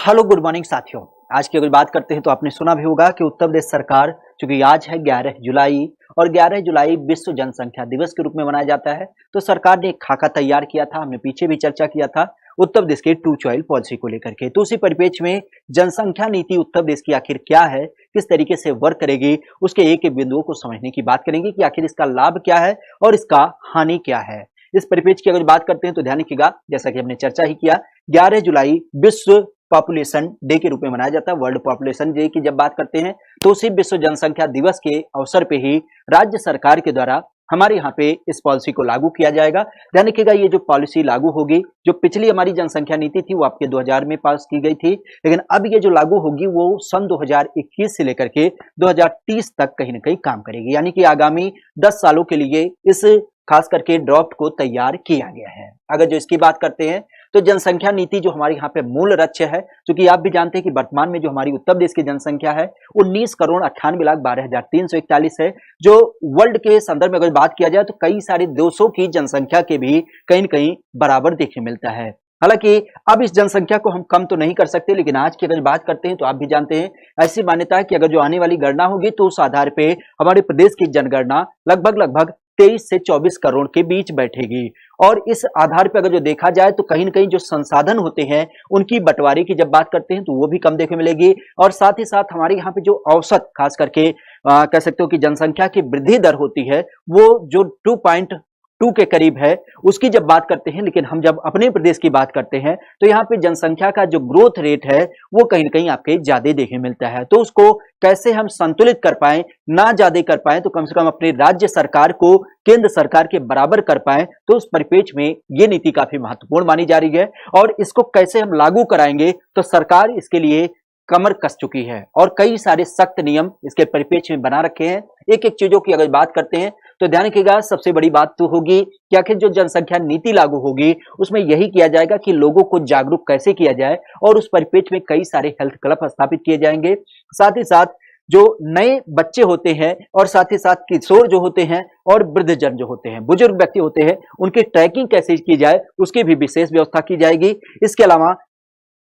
Hello good morning साथियों। आज की अगर बात करते हैं तो आपने सुना भी होगा कि उत्तर प्रदेश सरकार, चूंकि आज है 11 जुलाई और 11 जुलाई विश्व जनसंख्या दिवस के रूप में मनाया जाता है, तो सरकार ने एक खाका तैयार किया था। हमने पीछे भी चर्चा किया था उत्तर प्रदेश के टू चाइल्ड पॉलिसी को लेकर के। तो उसी परिप्रेक्ष्य में जनसंख्या नीति उत्तर प्रदेश की आखिर क्या है, किस तरीके से वर्क करेगी, उसके एक एक बिंदुओं को समझने की बात करेंगे कि आखिर इसका लाभ क्या है और इसका हानि क्या है। इस परिप्रेक्ष्य की अगर बात करते हैं तो ध्यान रखिएगा, जैसा कि हमने चर्चा ही किया, 11 जुलाई विश्व पॉपुलेशन डे के रूप में मनाया जाता है। वर्ल्ड पॉपुलेशन डे की जब बात करते हैं तो उसी विश्व जनसंख्या दिवस के अवसर पे ही राज्य सरकार के द्वारा हमारे यहाँ पे इस पॉलिसी को लागू किया जाएगा। ध्यान रखिएगा, ये जो पॉलिसी लागू होगी, जो पिछली हमारी जनसंख्या नीति थी वो आपके 2000 में पास की गई थी, लेकिन अब ये जो लागू होगी वो सन 2021 से लेकर के 2030 तक कहीं ना कहीं काम करेगी। यानी कि आगामी 10 सालों के लिए इस खास करके ड्राफ्ट को तैयार किया गया है। अगर जो इसकी बात करते हैं तो जनसंख्या नीति जो हमारे यहाँ पे मूल लक्ष्य है, क्योंकि आप भी जानते हैं कि वर्तमान में जो हमारी उत्तर प्रदेश की जनसंख्या है 19,98,12,341 है, जो वर्ल्ड के संदर्भ में अगर बात किया जाए तो कई सारे देशों की जनसंख्या के भी कहीं न कहीं बराबर देखने मिलता है। हालांकि अब इस जनसंख्या को हम कम तो नहीं कर सकते, लेकिन आज की अगर बात करते हैं तो आप भी जानते हैं, ऐसी मान्यता है कि अगर जो आने वाली गणना होगी तो उस आधार पे हमारे प्रदेश की जनगणना लगभग 23 से 24 करोड़ के बीच बैठेगी। और इस आधार पर अगर जो देखा जाए तो कहीं न कहीं जो संसाधन होते हैं उनकी बंटवारे की जब बात करते हैं तो वो भी कम देखने मिलेगी। और साथ ही साथ हमारे यहाँ पे जो औसत खास करके कह सकते हो कि जनसंख्या की वृद्धि दर होती है वो जो 2.2 के करीब है, उसकी जब बात करते हैं, लेकिन हम जब अपने प्रदेश की बात करते हैं तो यहाँ पे जनसंख्या का जो ग्रोथ रेट है वो कहीं ना कहीं आपके ज्यादा देखने मिलता है। तो उसको कैसे हम संतुलित कर पाए, ना ज्यादा कर पाए तो कम से कम अपने राज्य सरकार को केंद्र सरकार के बराबर कर पाए, तो उस परिप्रेक्ष्य में ये नीति काफी महत्वपूर्ण मानी जा रही है। और इसको कैसे हम लागू कराएंगे तो सरकार इसके लिए कमर कस चुकी है और कई सारे सख्त नियम इसके परिप्रेक्ष्य में बना रखे हैं। एक एक चीजों की अगर बात करते हैं तो ध्यान रखिएगा, सबसे बड़ी बात तो होगी कि आखिर जो जनसंख्या नीति लागू होगी उसमें यही किया जाएगा कि लोगों को जागरूक कैसे किया जाए, और उस परिप्रेक्ष्य में कई सारे हेल्थ क्लब स्थापित किए जाएंगे। साथ ही साथ जो नए बच्चे होते हैं और साथ ही साथ किशोर जो होते हैं और वृद्धजन जो होते हैं, बुजुर्ग व्यक्ति होते हैं, उनकी ट्रैकिंग कैसे की जाए उसकी भी विशेष व्यवस्था की जाएगी। इसके अलावा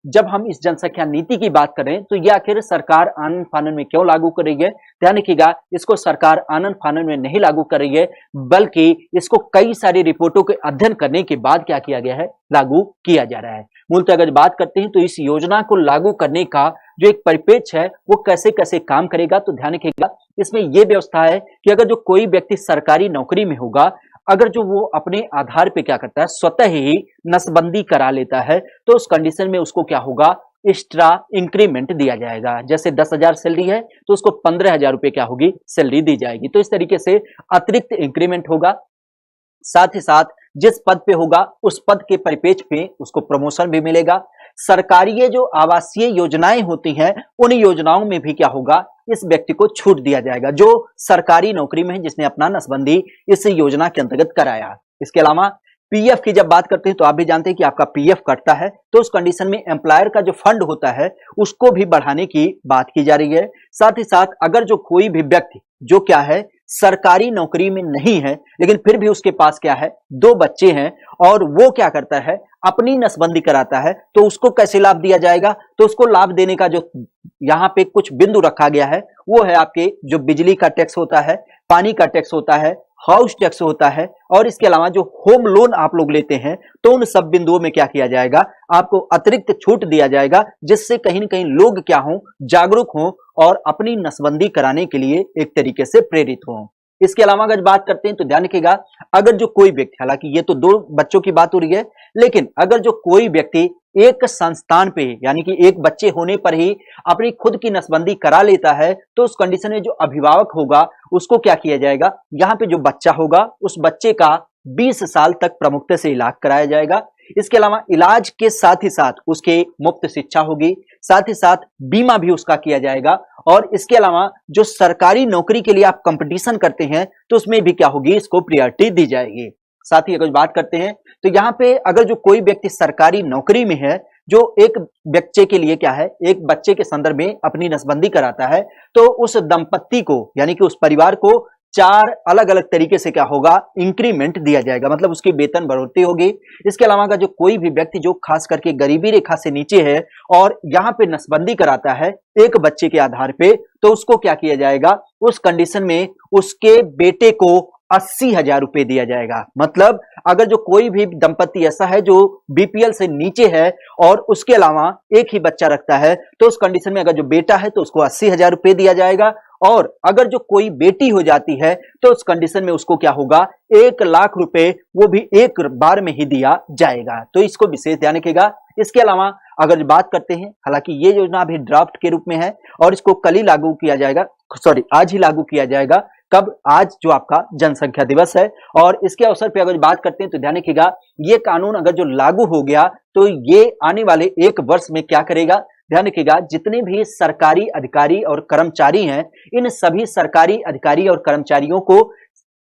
जब हम इस जनसंख्या नीति की बात करें तो यह आखिर सरकार आनन फानन में क्यों लागू कर रही है, ध्यान रखिएगा, इसको सरकार आनन फानन में नहीं लागू कर रही है, बल्कि इसको कई सारी रिपोर्टों के अध्ययन करने के बाद क्या किया गया है, लागू किया जा रहा है। मूलतः अगर बात करते हैं तो इस योजना को लागू करने का जो एक परिप्रेक्ष्य है वो कैसे कैसे काम करेगा, तो ध्यान रखिएगा, इसमें यह व्यवस्था है कि अगर जो कोई व्यक्ति सरकारी नौकरी में होगा, अगर जो वो अपने आधार पे क्या करता है, स्वतः ही नसबंदी करा लेता है, तो उस कंडीशन में उसको क्या होगा, एक्स्ट्रा इंक्रीमेंट दिया जाएगा। जैसे 10,000 सैलरी है तो उसको 15,000 रुपए क्या होगी, सैलरी दी जाएगी। तो इस तरीके से अतिरिक्त इंक्रीमेंट होगा। साथ ही साथ जिस पद पे होगा उस पद के परिप्रेक्ष्य पे उसको प्रमोशन भी मिलेगा। सरकारी ये जो आवासीय योजनाएं होती हैं उन योजनाओं में भी क्या होगा, इस व्यक्ति को छूट दिया जाएगा जो सरकारी नौकरी में है, जिसने अपना नसबंदी इस योजना के अंतर्गत कराया। इसके अलावा पीएफ की जब बात करते हैं तो आप भी जानते हैं कि आपका पीएफ कटता है, तो उस कंडीशन में एम्प्लॉयर का जो फंड होता है उसको भी बढ़ाने की बात की जा रही है। साथ ही साथ अगर जो कोई भी व्यक्ति जो क्या है सरकारी नौकरी में नहीं है, लेकिन फिर भी उसके पास क्या है, 2 बच्चे हैं और वो क्या करता है, अपनी नसबंदी कराता है, तो उसको कैसे लाभ दिया जाएगा, तो उसको लाभ देने का जो यहाँ पे कुछ बिंदु रखा गया है वो है आपके जो बिजली का टैक्स होता है, पानी का टैक्स होता है, हाउस टैक्स होता है, और इसके अलावा जो होम लोन आप लोग लेते हैं तो उन सब बिंदुओं में क्या किया जाएगा, आपको अतिरिक्त छूट दिया जाएगा, जिससे कहीं ना कहीं लोग क्या हों, जागरूक हों और अपनी नसबंदी कराने के लिए एक तरीके से प्रेरित हों। इसके अलावा अगर बात करते हैं तो ध्यान रखिएगा, अगर जो कोई व्यक्ति, हालांकि ये तो 2 बच्चों की बात हो रही है, लेकिन अगर जो कोई व्यक्ति एक संस्थान पे यानी कि एक बच्चे होने पर ही अपनी खुद की नसबंदी करा लेता है, तो उस कंडीशन में जो अभिभावक होगा उसको क्या किया जाएगा, यहाँ पे जो बच्चा होगा उस बच्चे का 20 साल तक प्रमुखता से इलाज कराया जाएगा। इसके अलावा इलाज के साथ ही साथ उसके मुफ्त शिक्षा होगी, साथ ही साथ बीमा भी उसका किया जाएगा। और इसके अलावा जो सरकारी नौकरी के लिए आप कंपटीशन करते हैं तो उसमें भी क्या होगी, इसको प्रायोरिटी दी जाएगी। साथ ही अगर बात करते हैं तो यहाँ पे अगर जो कोई व्यक्ति सरकारी नौकरी में है, जो एक बच्चे के लिए क्या है, एक बच्चे के संदर्भ में अपनी नसबंदी कराता है, तो उस दंपत्ति को यानी कि उस परिवार को 4 अलग अलग तरीके से क्या होगा, इंक्रीमेंट दिया जाएगा, मतलब उसकी वेतन बढ़ोतरी होगी। इसके अलावा अगर जो कोई भी व्यक्ति जो खास करके गरीबी रेखा से नीचे है और यहाँ पे नसबंदी कराता है एक बच्चे के आधार पे, तो उसको क्या किया जाएगा, उस कंडीशन में उसके बेटे को 80,000 रुपए दिया जाएगा। मतलब अगर जो कोई भी दंपति ऐसा है जो बीपीएल से नीचे है और उसके अलावा एक ही बच्चा रखता है, तो उस कंडीशन में अगर जो बेटा है तो उसको 80,000 रुपए दिया जाएगा, और अगर जो कोई बेटी हो जाती है तो उस कंडीशन में उसको क्या होगा, 1 लाख रुपए वो भी एक बार में ही दिया जाएगा। तो इसको विशेष ध्यान रखिएगा। इसके अलावा अगर बात करते हैं, हालांकि ये योजना अभी ड्राफ्ट के रूप में है और इसको कल ही लागू किया जाएगा, सॉरी आज ही लागू किया जाएगा। कब? आज जो आपका जनसंख्या दिवस है, और इसके अवसर पे अगर बात करते हैं तो ध्यान रखिएगा, ये कानून अगर जो लागू हो गया तो ये आने वाले 1 वर्ष में क्या करेगा, ध्यान रखिएगा, जितने भी सरकारी अधिकारी और कर्मचारी हैं, इन सभी सरकारी अधिकारी और कर्मचारियों को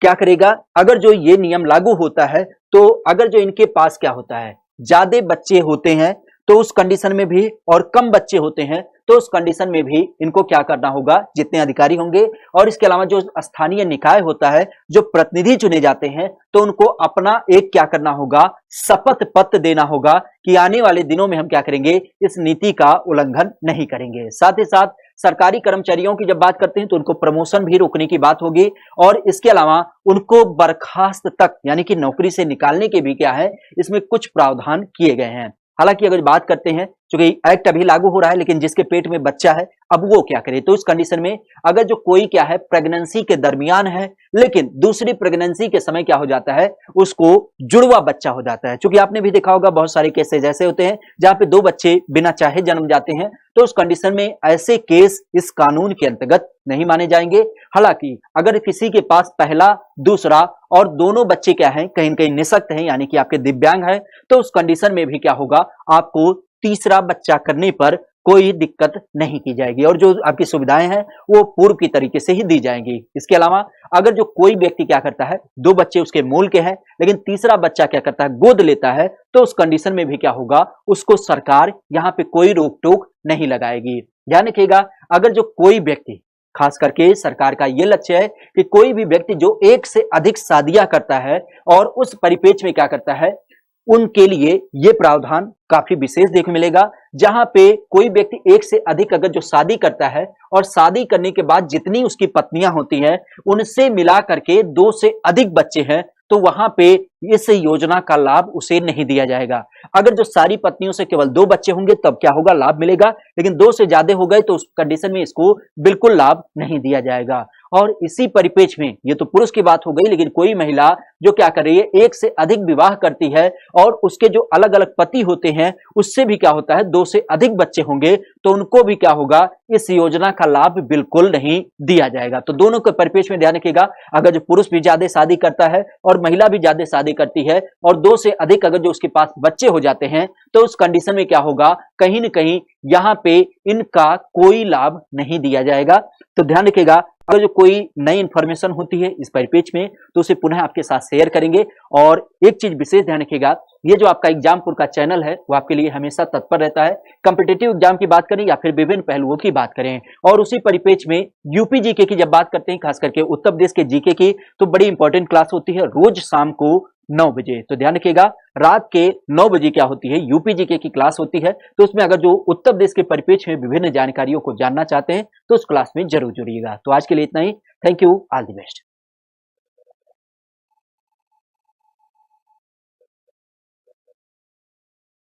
क्या करेगा, अगर जो ये नियम लागू होता है तो अगर जो इनके पास क्या होता है, ज्यादा बच्चे होते हैं तो उस कंडीशन में भी, और कम बच्चे होते हैं तो उस कंडीशन में भी इनको क्या करना होगा, जितने अधिकारी होंगे और इसके अलावा जो स्थानीय निकाय होता है, जो प्रतिनिधि चुने जाते हैं, तो उनको अपना एक क्या करना होगा, शपथ पत्र देना होगा कि आने वाले दिनों में हम क्या करेंगे, इस नीति का उल्लंघन नहीं करेंगे। साथ ही साथ सरकारी कर्मचारियों की जब बात करते हैं तो उनको प्रमोशन भी रोकने की बात होगी, और इसके अलावा उनको बर्खास्त तक यानी कि नौकरी से निकालने के भी क्या है, इसमें कुछ प्रावधान किए गए हैं। हालांकि अगर बात करते हैं, चूंकि एक्ट अभी लागू हो रहा है, लेकिन जिसके पेट में बच्चा है अब वो क्या करे, तो इस कंडीशन में अगर जो कोई क्या है प्रेगनेंसी के दरमियान है लेकिन दूसरी प्रेगनेंसी के समय क्या हो जाता है, उसको जुड़वा बच्चा हो जाता है। चूंकि आपने भी देखा होगा बहुत सारे केसेस ऐसे होते हैं जहां पे 2 बच्चे बिना चाहे जन्म जाते हैं, तो उस कंडीशन में ऐसे केस इस कानून के अंतर्गत नहीं माने जाएंगे। हालांकि अगर किसी के पास पहला, दूसरा और दोनों बच्चे क्या हैं, कहीं न कहीं निःशक्त हैं यानी कि आपके दिव्यांग है, तो उस कंडीशन में भी क्या होगा, आपको तीसरा बच्चा करने पर कोई दिक्कत नहीं की जाएगी और जो आपकी सुविधाएं हैं वो पूर्व की तरीके से ही दी जाएंगी। इसके अलावा अगर जो कोई व्यक्ति क्या करता है, 2 बच्चे उसके मूल के हैं लेकिन तीसरा बच्चा क्या करता है, गोद लेता है, तो उस कंडीशन में भी क्या होगा, उसको सरकार यहां पे कोई रोक टोक नहीं लगाएगी। ध्यान रखिएगा, अगर जो कोई व्यक्ति, खास करके सरकार का यह लक्ष्य है कि कोई भी व्यक्ति जो 1 से अधिक शादियां करता है और उस परिप्रेक्ष्य में क्या करता है, उनके लिए यह प्रावधान काफी विशेष देखने मिलेगा, जहां पे कोई व्यक्ति 1 से अधिक अगर जो शादी करता है और शादी करने के बाद जितनी उसकी पत्नियां होती हैं उनसे मिला करके 2 से अधिक बच्चे हैं, तो वहां पे इस योजना का लाभ उसे नहीं दिया जाएगा। अगर जो सारी पत्नियों से केवल 2 बच्चे होंगे तब क्या होगा, लाभ मिलेगा, लेकिन 2 से ज्यादा हो गए तो उस कंडीशन में इसको बिल्कुल लाभ नहीं दिया जाएगा। और इसी परिप्रेक्ष्य में, ये तो पुरुष की बात हो गई, लेकिन कोई महिला जो क्या कर रही है, 1 से अधिक विवाह करती है और उसके जो अलग अलग पति होते हैं उससे भी क्या होता है, 2 से अधिक बच्चे होंगे, तो उनको भी क्या होगा, इस योजना का लाभ बिल्कुल नहीं दिया जाएगा। तो दोनों के परिप्रेक्ष्य में ध्यान रखिएगा, अगर जो पुरुष भी ज्यादा शादी करता है और महिला भी ज्यादा शादी करती है और 2 से अधिक अगर जो उसके पास बच्चे हो जाते हैं, तो उस कंडीशन में क्या होगा, कहीं न कहीं यहां पे इनका कोई लाभ नहीं दिया जाएगा। तो ध्यान रखिएगा, अगर जो कोई नई इंफॉर्मेशन होती है इस परिप्रेक्ष्य में तो उसे पुनः आपके साथ शेयर करेंगे। और एक चीज विशेष ध्यान रखिएगा, ये जो आपका एग्जामपुर का चैनल है वो आपके लिए हमेशा तत्पर रहता है, कॉम्पिटिटिव एग्जाम की बात करें या फिर विभिन्न पहलुओं की बात करें। और उसी परिप्रेक्ष्य में यूपी जीके की जब बात करते हैं, खास करके उत्तर प्रदेश के जीके की, तो बड़ी इंपॉर्टेंट क्लास होती है रोज शाम को 9 बजे। तो ध्यान रखिएगा, रात के 9 बजे क्या होती है, यूपी जीके की क्लास होती है। तो उसमें अगर जो उत्तर प्रदेश के परिप्रेक्ष्य में विभिन्न जानकारियों को जानना चाहते हैं तो उस क्लास में जरूर जुड़िएगा। तो आज के लिए इतना ही। Thank you, all the best.